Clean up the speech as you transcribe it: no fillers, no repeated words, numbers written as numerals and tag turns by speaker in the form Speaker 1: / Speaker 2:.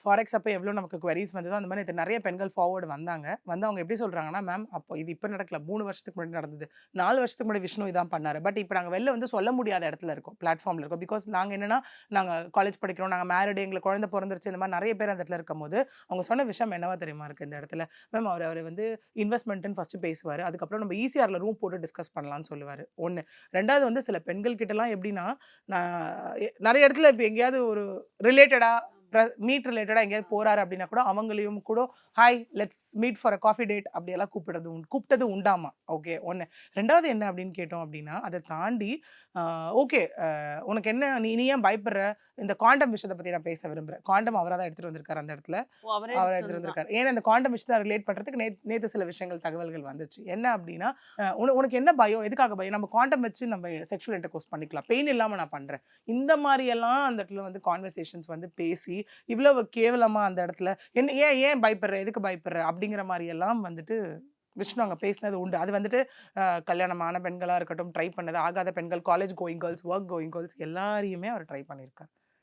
Speaker 1: Forex அப்போ எவ்வளோ நமக்கு குவெரீஸ் வந்ததோ அந்த மாதிரி நிறைய பெண்கள் ஃபார்வர்டு வந்தாங்க. வந்து அவங்க எப்படி சொல்றாங்கன்னா, மேம் அப்போ இது இப்போ நடக்கல. 3 வருஷத்துக்கு முன்னாடி நடந்தது. 4 வருஷத்துக்கு முன்னாடி விஷ்ணு இதான் பண்ணாரு. பட் இப்போ நாங்க வெளில வந்து சொல்ல முடியாத இடத்துல இருக்கோம். பிளாட்ஃபார்ம்ல இருக்கோம். பிகாஸ் நாங்க என்னன்னா, நாங்க காலேஜ் படிக்கிறோம். நாங்க மேரிடு எங்களுக்கு குழந்தை பொறந்துருச்சு. இந்த மாதிரி நிறைய பேர் அந்த இடத்துல இருக்கும்போது, அவங்க சொன்ன விஷயம் என்னவா தெரியுமா இருக்கு இந்த இடத்துல? மேம் அவரு வந்து இன்வெஸ்ட்மெண்ட்ன்னு ஃபர்ஸ்ட் பேசுவாரு. அதுக்கப்புறம் நம்ம ஈசிஆர்ல ரூம் போட்டு டிஸ்கஸ் பண்ணலாம்னு சொல்லுவாரு. 1. 2வது வந்து சில பெண்கள் கிட்டலாம் எப்படின்னா, நான் நெறைய இடத்துல இப்ப எங்கேயாவது ஒரு ரிலேட்டடா மீட் ரிலேட்டடா எங்கேயாவது போறாரு அப்படின்னா கூட, அவங்களையும் கூட hi let's meet for a coffee date அப்படியெல்லாம் கூப்பிட்டது உண்டாமா. ஓகே 1. 2வது என்ன அப்படின்னு கேட்டோம் அப்படின்னா, அத தாண்டி ஓகே உனக்கு என்ன நீ ஏன் பயப்படுற? இந்த காண்டம் விஷயத்த பத்தி நான் பேச விரும்புறேன். காண்டம் அவரா தான் எடுத்துட்டு வந்திருக்காரு அந்த இடத்துல.
Speaker 2: ஓ! அவரே
Speaker 1: அவர்
Speaker 2: எடுத்துட்டு
Speaker 1: எடுத்துட்டு
Speaker 2: வந்து தான்.
Speaker 1: வந்திருக்காரு. ஏன்னா இந்த காண்டம் விஷயத்த ரிலேட் பண்றதுக்கு நேத்து சில விஷயங்கள் தகவல்கள் வந்துச்சு. என்ன அப்படின்னா, உனக்கு என்ன பயம்? எதுக்காக பயம்? நம்ம காண்டம் வச்சு நம்ம செக்சுவல் இன்டர்கோர்ஸ் பண்ணிக்கலாம். பெயின் இல்லாம நான் பண்றேன். இந்த மாரியெல்லாம் அந்த இடத்துல வந்து கான்வர்சேஷன்ஸ் வந்து பேசி, இவ்வளவு கேவலமா அந்த இடத்துல என்ன ஏன் ஏன் பயப்படுற? எதுக்கு பயப்படுற? அப்படிங்கிற மாரியெல்லாம் வந்துட்டு விஷ்ணு அங்க பேசினது உண்டு. அது வந்துட்டு கல்யாணமான பெண்களா இருக்கட்டும், ட்ரை பண்ணது, ஆகாத பெண்கள், college going girls, work going girls எல்லாரையுமே அவர் ட்ரை பண்ணியிருக்கார்.